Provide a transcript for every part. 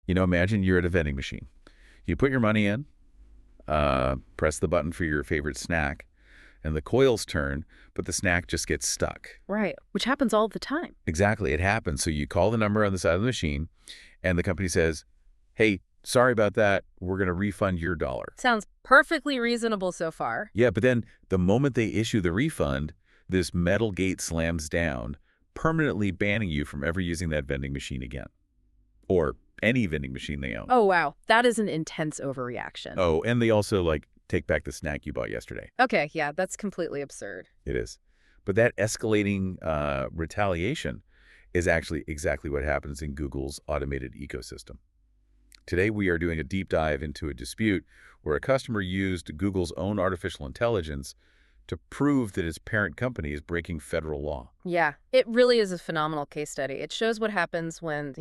Imagine you're at a vending machine. You put your money in, press the button for your favorite snack, and the coils turn, but the snack just gets stuck. Right, which happens all the time. Exactly, it happens. So you call the number on the side of the machine, and the company says, hey, sorry about that, we're going to refund your dollar. Sounds perfectly reasonable so far. Yeah, but then the moment they issue the refund, this metal gate slams down, permanently banning you from ever using that vending machine again. Or any vending machine they own. Oh, wow. That is an intense overreaction. Oh, and they also, take back the snack you bought yesterday. Okay, yeah, that's completely absurd. It is. But that escalating retaliation is actually exactly what happens in Google's automated ecosystem. Today, we are doing a deep dive into a dispute where a customer used Google's own artificial intelligence to prove that its parent company is breaking federal law. Yeah, it really is a phenomenal case study. It shows what happens when,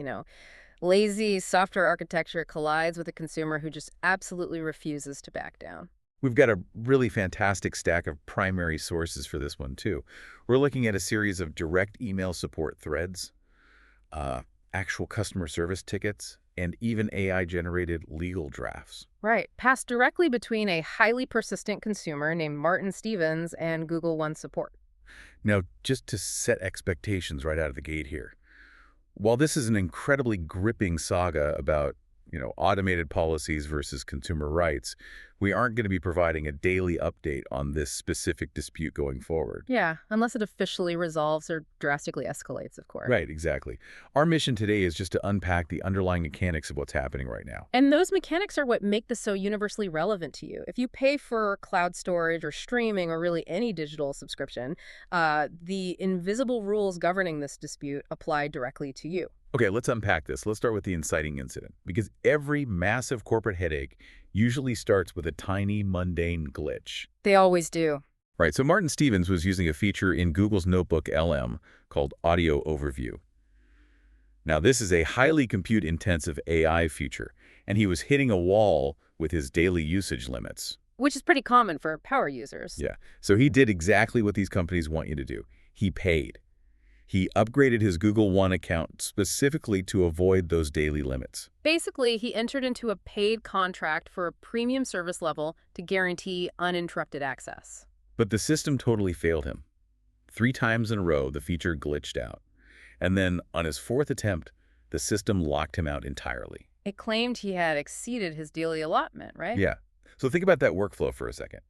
lazy software architecture collides with a consumer who just absolutely refuses to back down. We've got a really fantastic stack of primary sources for this one, too. We're looking at a series of direct email support threads, actual customer service tickets, and even AI-generated legal drafts. Right, passed directly between a highly persistent consumer named Martin Stevens and Google One support. Now, just to set expectations right out of the gate here, while this is an incredibly gripping saga about, automated policies versus consumer rights, we aren't going to be providing a daily update on this specific dispute going forward. Yeah, unless it officially resolves or drastically escalates, of course. Right, exactly. Our mission today is just to unpack the underlying mechanics of what's happening right now. And those mechanics are what make this so universally relevant to you. If you pay for cloud storage or streaming or really any digital subscription, the invisible rules governing this dispute apply directly to you. Okay, let's unpack this. Let's start with the inciting incident, because every massive corporate headache usually starts with a tiny, mundane glitch. They always do. Right, so Martin Stevens was using a feature in Google's Notebook LM called Audio Overview. Now, this is a highly compute-intensive AI feature, and he was hitting a wall with his daily usage limits. Which is pretty common for power users. Yeah, so he did exactly what these companies want you to do. He paid. He upgraded his Google One account specifically to avoid those daily limits. Basically, he entered into a paid contract for a premium service level to guarantee uninterrupted access. But the system totally failed him. 3 times in a row, the feature glitched out. And then, on his 4th attempt, the system locked him out entirely. It claimed he had exceeded his daily allotment, right? Yeah. So think about that workflow for a second.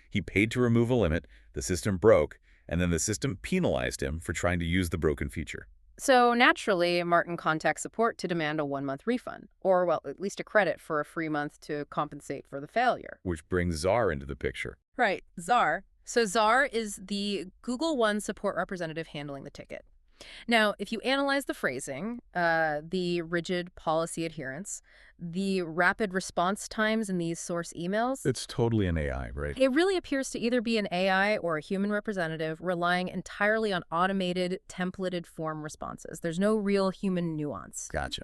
He paid to remove a limit, the system broke, and then the system penalized him for trying to use the broken feature. So naturally, Martin contacts support to demand a 1-month refund, or, well, at least a credit for a free month to compensate for the failure. Which brings Czar into the picture. Right, Czar. So Czar is the Google One support representative handling the ticket. Now, if you analyze the phrasing, the rigid policy adherence, the rapid response times in these source emails, It's totally an AI, right? it really appears to either be an AI or a human representative relying entirely on automated, templated form responses. There's no real human nuance. Gotcha.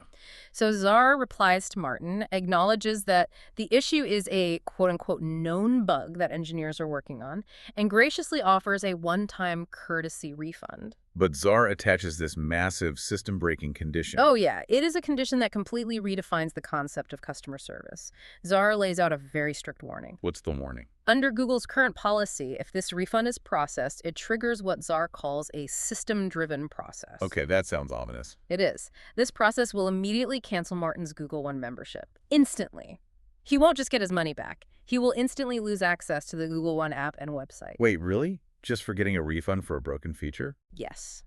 So Czar replies to Martin, acknowledges that the issue is a quote-unquote known bug that engineers are working on, and graciously offers a one-time courtesy refund. But Czar attaches this massive system-breaking condition. Oh, yeah. It is a condition that completely redefines the concept of customer service. Czar lays out a very strict warning. What's the warning? Under Google's current policy, if this refund is processed, it triggers what Czar calls a system-driven process. Okay, that sounds ominous. It is. This process will immediately cancel Martin's Google One membership. Instantly. He won't just get his money back. He will instantly lose access to the Google One app and website. Wait, really? Just for getting a refund for a broken feature? Yes.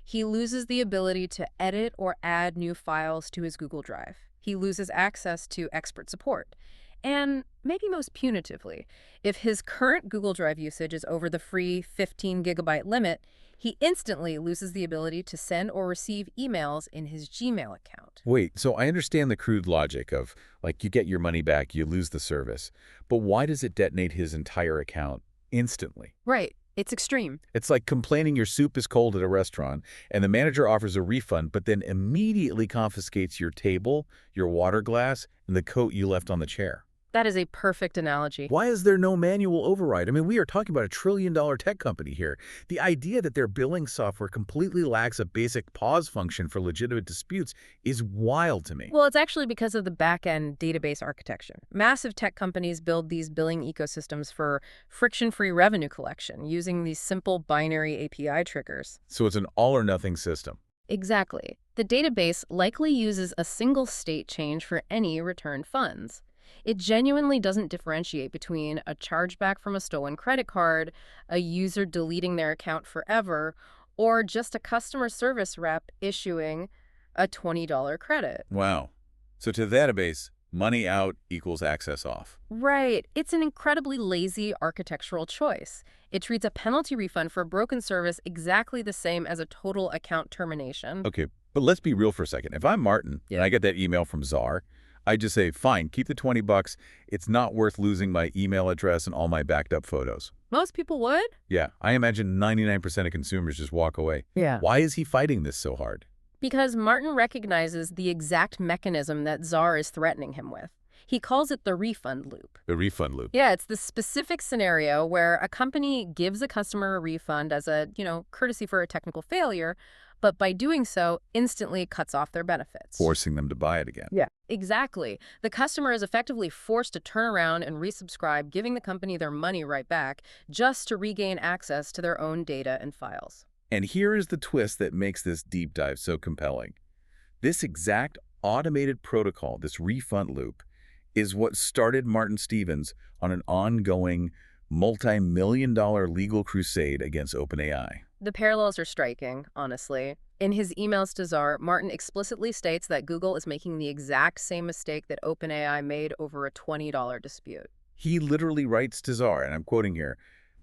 He loses the ability to edit or add new files to his Google Drive. He loses access to expert support. And maybe most punitively, if his current Google Drive usage is over the free 15-gigabyte limit, he instantly loses the ability to send or receive emails in his Gmail account. Wait, so I understand the crude logic of, you get your money back, you lose the service. But why does it detonate his entire account instantly? Right. It's extreme. It's like complaining your soup is cold at a restaurant, and the manager offers a refund, but then immediately confiscates your table, your water glass, and the coat you left on the chair. That is a perfect analogy. Why is there no manual override? I mean, we are talking about a trillion-dollar tech company here. The idea that their billing software completely lacks a basic pause function for legitimate disputes is wild to me. Well, it's actually because of the back-end database architecture. Massive tech companies build these billing ecosystems for friction-free revenue collection using these simple binary API triggers. So it's an all-or-nothing system. Exactly. The database likely uses a single state change for any returned funds. It genuinely doesn't differentiate between a chargeback from a stolen credit card, a user deleting their account forever, or just a customer service rep issuing a $20 credit. Wow. So to the database, money out equals access off. Right. It's an incredibly lazy architectural choice. It treats a penalty refund for a broken service exactly the same as a total account termination. Okay, but let's be real for a second. If I'm Martin and I get that email from Czar, I just say, fine, keep the 20 bucks. It's not worth losing my email address and all my backed up photos. Most people would. Yeah, I imagine 99% of consumers just walk away. Yeah. Why is he fighting this so hard? Because Martin recognizes the exact mechanism that Czar is threatening him with. He calls it the refund loop. The refund loop. Yeah, it's the specific scenario where a company gives a customer a refund as a, courtesy for a technical failure, but by doing so, instantly cuts off their benefits. Forcing them to buy it again. Yeah. Exactly. The customer is effectively forced to turn around and resubscribe, giving the company their money right back just to regain access to their own data and files. And here is the twist that makes this deep dive so compelling. This exact automated protocol, this refund loop, is what started Martin Stevens on an ongoing multi-million-dollar legal crusade against OpenAI. The parallels are striking, honestly. In his emails to Czar, Martin explicitly states that Google is making the exact same mistake that OpenAI made over a $20 dispute. He literally writes to Czar, and I'm quoting here,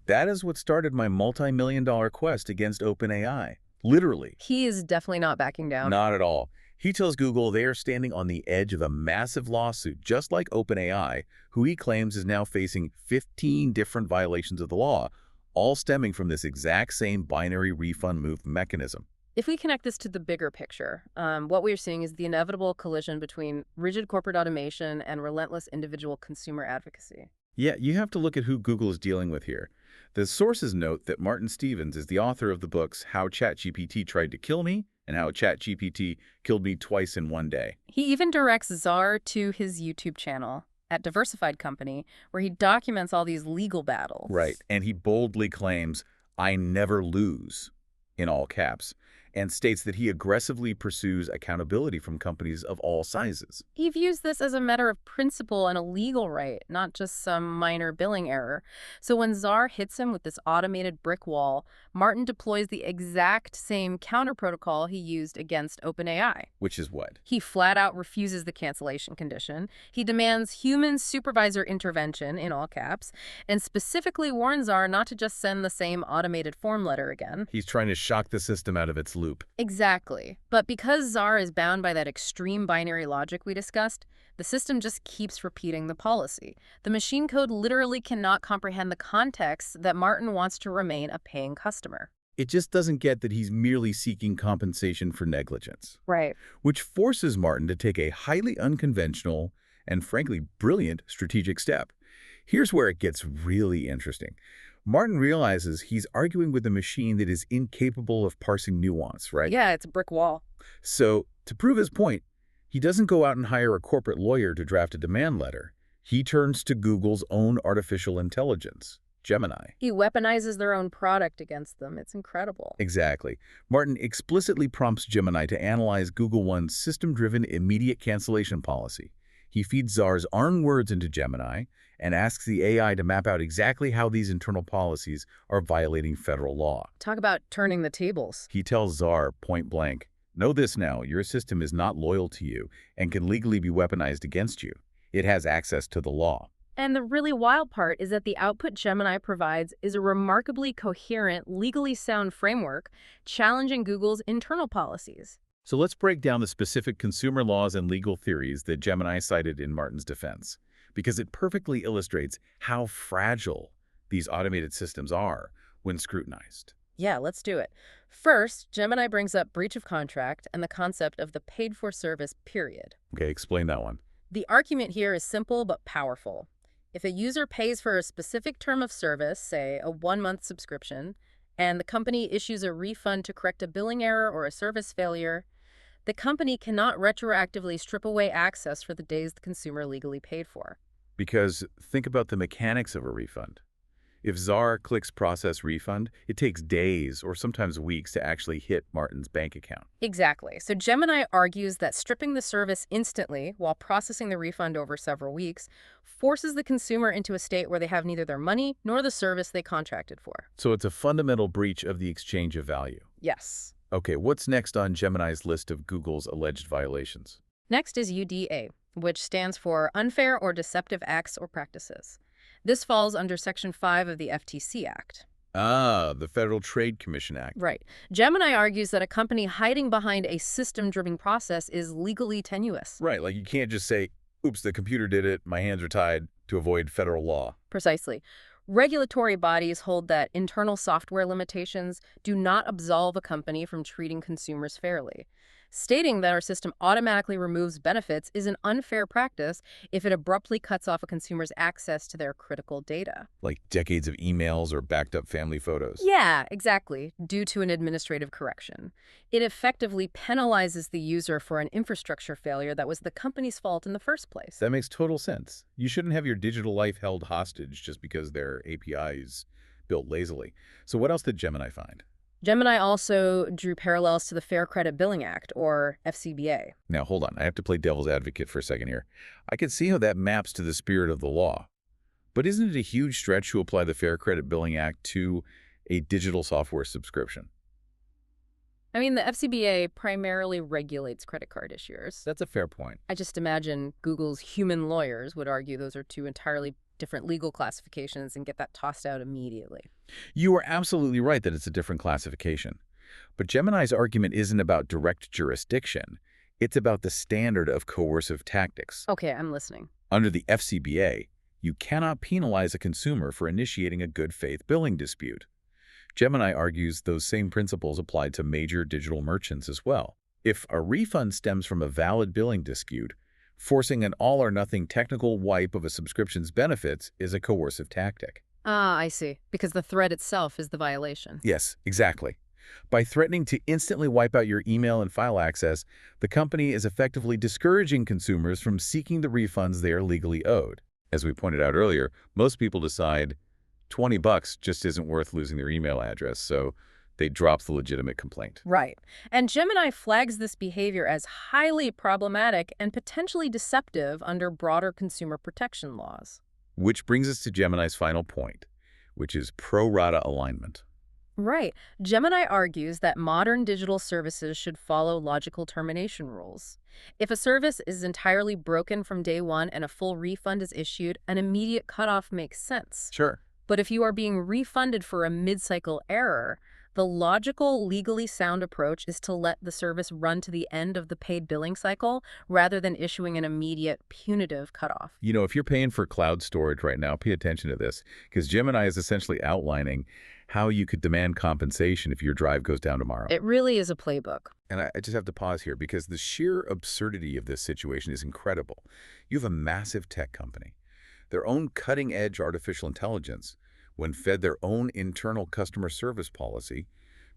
"That is what started my multi-million-dollar quest against OpenAI." Literally. He is definitely not backing down. Not at all. He tells Google they are standing on the edge of a massive lawsuit, just like OpenAI, who he claims is now facing 15 different violations of the law, all stemming from this exact same binary refund move mechanism. If we connect this to the bigger picture, what we are seeing is the inevitable collision between rigid corporate automation and relentless individual consumer advocacy. Yeah, you have to look at who Google is dealing with here. The sources note that Martin Stevens is the author of the books How ChatGPT Tried to Kill Me and How ChatGPT Killed Me Twice in One Day. He even directs Czar to his YouTube channel at Diversified Company, where he documents all these legal battles. Right, and he boldly claims, "I never lose," in all caps, and states that he aggressively pursues accountability from companies of all sizes. He views this as a matter of principle and a legal right, not just some minor billing error. So when Czar hits him with this automated brick wall, Martin deploys the exact same counter protocol he used against OpenAI. Which is what? He flat out refuses the cancellation condition. He demands human supervisor intervention, in all caps, and specifically warns Czar not to just send the same automated form letter again. He's trying to shock the system out of its loop. Exactly. But because Czar is bound by that extreme binary logic we discussed, the system just keeps repeating the policy. The machine code literally cannot comprehend the context that Martin wants to remain a paying customer. It just doesn't get that he's merely seeking compensation for negligence. Right. Which forces Martin to take a highly unconventional and frankly brilliant strategic step. Here's where it gets really interesting. Martin realizes he's arguing with a machine that is incapable of parsing nuance, right? Yeah, it's a brick wall. So, to prove his point, he doesn't go out and hire a corporate lawyer to draft a demand letter. He turns to Google's own artificial intelligence, Gemini. He weaponizes their own product against them. It's incredible. Exactly. Martin explicitly prompts Gemini to analyze Google One's system-driven immediate cancellation policy. He feeds Czar's own words into Gemini and asks the AI to map out exactly how these internal policies are violating federal law. Talk about turning the tables. He tells Czar point blank, "Know this now, your system is not loyal to you and can legally be weaponized against you. It has access to the law." And the really wild part is that the output Gemini provides is a remarkably coherent, legally sound framework challenging Google's internal policies. So let's break down the specific consumer laws and legal theories that Gemini cited in Martin's defense, because it perfectly illustrates how fragile these automated systems are when scrutinized. Yeah, let's do it. First, Gemini brings up breach of contract and the concept of the paid-for-service period. Okay, explain that one. The argument here is simple but powerful. If a user pays for a specific term of service, say a 1-month subscription, and the company issues a refund to correct a billing error or a service failure, the company cannot retroactively strip away access for the days the consumer legally paid for. Because think about the mechanics of a refund. If Czar clicks process refund, it takes days or sometimes weeks to actually hit Martin's bank account. Exactly. So Gemini argues that stripping the service instantly while processing the refund over several weeks forces the consumer into a state where they have neither their money nor the service they contracted for. So it's a fundamental breach of the exchange of value. Yes. Okay, what's next on Gemini's list of Google's alleged violations? Next is UDA, which stands for Unfair or Deceptive Acts or Practices. This falls under Section 5 of the FTC Act. Ah, the Federal Trade Commission Act. Right. Gemini argues that a company hiding behind a system-driven process is legally tenuous. Right, like you can't just say, oops, the computer did it, my hands are tied, to avoid federal law. Precisely. Regulatory bodies hold that internal software limitations do not absolve a company from treating consumers fairly. Stating that our system automatically removes benefits is an unfair practice if it abruptly cuts off a consumer's access to their critical data. Like decades of emails or backed up family photos. Yeah, exactly, due to an administrative correction. It effectively penalizes the user for an infrastructure failure that was the company's fault in the first place. That makes total sense. You shouldn't have your digital life held hostage just because their API is built lazily. So what else did Gemini find? Gemini also drew parallels to the Fair Credit Billing Act, or FCBA. Now, hold on. I have to play devil's advocate for a second here. I can see how that maps to the spirit of the law. But isn't it a huge stretch to apply the Fair Credit Billing Act to a digital software subscription? I mean, the FCBA primarily regulates credit card issuers. That's a fair point. I just imagine Google's human lawyers would argue those are two entirely different legal classifications and get that tossed out immediately. You are absolutely right that it's a different classification. But Gemini's argument isn't about direct jurisdiction. It's about the standard of coercive tactics. Okay, I'm listening. Under the FCBA, you cannot penalize a consumer for initiating a good faith billing dispute. Gemini argues those same principles apply to major digital merchants as well. If a refund stems from a valid billing dispute, forcing an all-or-nothing technical wipe of a subscription's benefits is a coercive tactic. Ah, I see. Because the threat itself is the violation. Yes, exactly. By threatening to instantly wipe out your email and file access, the company is effectively discouraging consumers from seeking the refunds they are legally owed. As we pointed out earlier, most people decide $20 just isn't worth losing their email address, so they drop the legitimate complaint. Right. And Gemini flags this behavior as highly problematic and potentially deceptive under broader consumer protection laws. Which brings us to Gemini's final point, which is pro rata alignment. Right. Gemini argues that modern digital services should follow logical termination rules. If a service is entirely broken from day one and a full refund is issued, an immediate cutoff makes sense. Sure. But if you are being refunded for a mid-cycle error, the logical, legally sound approach is to let the service run to the end of the paid billing cycle rather than issuing an immediate, punitive cutoff. You know, if you're paying for cloud storage right now, pay attention to this, because Gemini is essentially outlining how you could demand compensation if your drive goes down tomorrow. It really is a playbook. And I just have to pause here because the sheer absurdity of this situation is incredible. You have a massive tech company. Their own cutting-edge artificial intelligence, when fed their own internal customer service policy,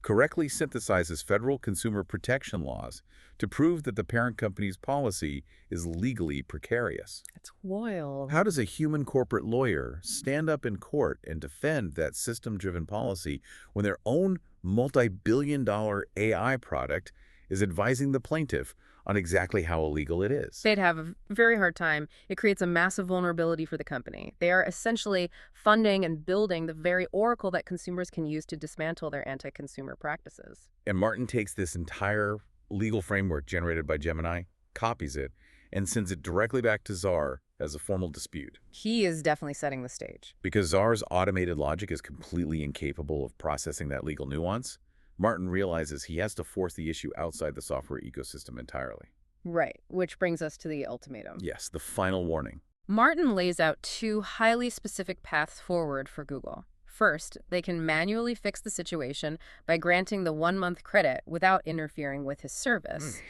correctly synthesizes federal consumer protection laws to prove that the parent company's policy is legally precarious. It's wild. How does a human corporate lawyer stand up in court and defend that system-driven policy when their own multi-billion-dollar AI product is advising the plaintiff on exactly how illegal it is? They'd have a very hard time. It creates a massive vulnerability for the company. They are essentially funding and building the very oracle that consumers can use to dismantle their anti-consumer practices. And Martin takes this entire legal framework generated by Gemini, copies it, and sends it directly back to Czar as a formal dispute. He is definitely setting the stage. Because Czar's automated logic is completely incapable of processing that legal nuance, Martin realizes he has to force the issue outside the software ecosystem entirely. Right, which brings us to the ultimatum. Yes, the final warning. Martin lays out two highly specific paths forward for Google. First, they can manually fix the situation by granting the 1-month credit without interfering with his service.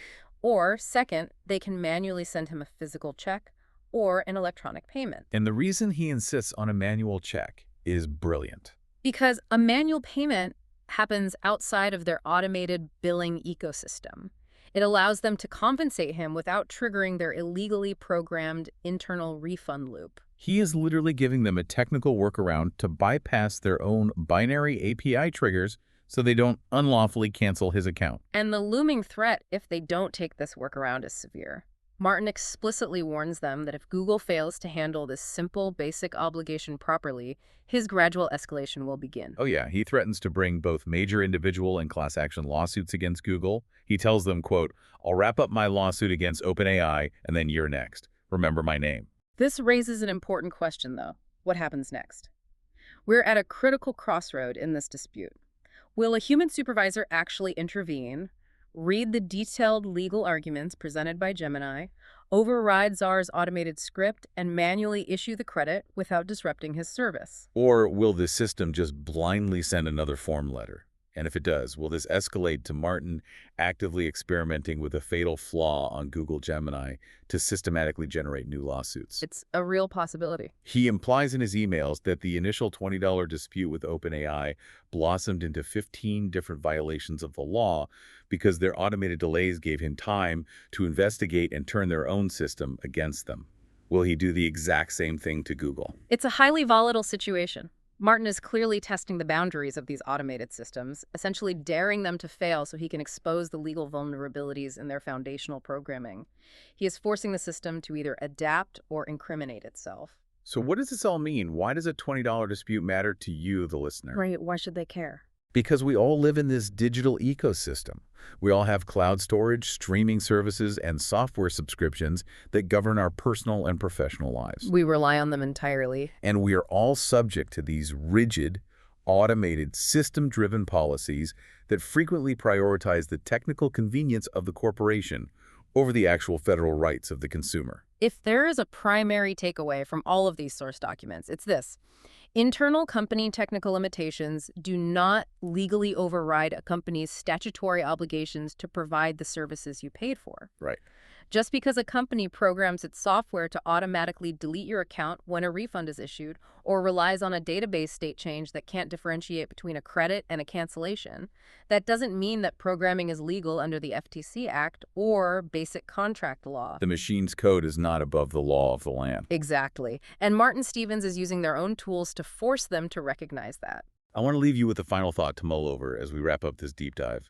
Or, second, they can manually send him a physical check or an electronic payment. And the reason he insists on a manual check is brilliant. Because a manual payment happens outside of their automated billing ecosystem. It allows them to compensate him without triggering their illegally programmed internal refund loop. He is literally giving them a technical workaround to bypass their own binary API triggers so they don't unlawfully cancel his account. And the looming threat if they don't take this workaround is severe. Martin explicitly warns them that if Google fails to handle this simple, basic obligation properly, his gradual escalation will begin. Oh yeah, he threatens to bring both major individual and class action lawsuits against Google. He tells them, quote, "I'll wrap up my lawsuit against OpenAI and then you're next. Remember my name." This raises an important question, though. What happens next? We're at a critical crossroad in this dispute. Will a human supervisor actually intervene, read the detailed legal arguments presented by Gemini, override Czar's automated script, and manually issue the credit without disrupting his service? Or will the system just blindly send another form letter? And if it does, will this escalate to Martin actively experimenting with a fatal flaw on Google Gemini to systematically generate new lawsuits? It's a real possibility. He implies in his emails that the initial $20 dispute with OpenAI blossomed into 15 different violations of the law because their automated delays gave him time to investigate and turn their own system against them. Will he do the exact same thing to Google? It's a highly volatile situation. Martin is clearly testing the boundaries of these automated systems, essentially daring them to fail so he can expose the legal vulnerabilities in their foundational programming. He is forcing the system to either adapt or incriminate itself. So what does this all mean? Why does a $20 dispute matter to you, the listener? Right, why should they care? Because we all live in this digital ecosystem. We all have cloud storage, streaming services, and software subscriptions that govern our personal and professional lives. We rely on them entirely. And we are all subject to these rigid, automated, system-driven policies that frequently prioritize the technical convenience of the corporation over the actual federal rights of the consumer. If there is a primary takeaway from all of these source documents, it's this. Internal company technical limitations do not legally override a company's statutory obligations to provide the services you paid for. Right. Just because a company programs its software to automatically delete your account when a refund is issued, or relies on a database state change that can't differentiate between a credit and a cancellation, that doesn't mean that programming is legal under the FTC Act or basic contract law. The machine's code is not above the law of the land. Exactly. And Martin Stevens is using their own tools to force them to recognize that. I want to leave you with a final thought to mull over as we wrap up this deep dive.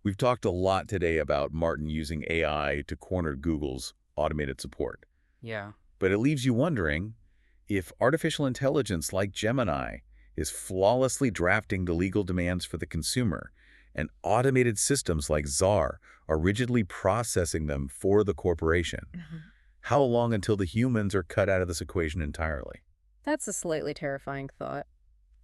We've talked a lot today about Martin using AI to corner Google's automated support. Yeah. But it leaves you wondering if artificial intelligence like Gemini is flawlessly drafting the legal demands for the consumer, and automated systems like Czar are rigidly processing them for the corporation. How long until the humans are cut out of this equation entirely? That's a slightly terrifying thought.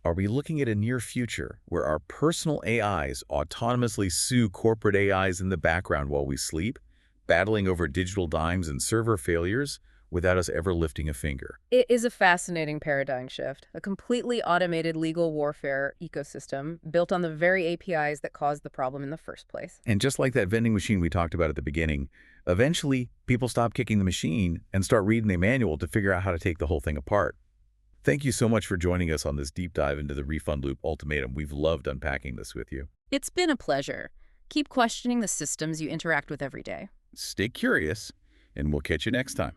Are we looking at a near future where our personal AIs autonomously sue corporate AIs in the background while we sleep, battling over digital dimes and server failures without us ever lifting a finger? It is a fascinating paradigm shift, a completely automated legal warfare ecosystem built on the very APIs that caused the problem in the first place. And just like that vending machine we talked about at the beginning, eventually people stop kicking the machine and start reading the manual to figure out how to take the whole thing apart. Thank you so much for joining us on this deep dive into the refund loop ultimatum. We've loved unpacking this with you. It's been a pleasure. Keep questioning the systems you interact with every day. Stay curious, and we'll catch you next time.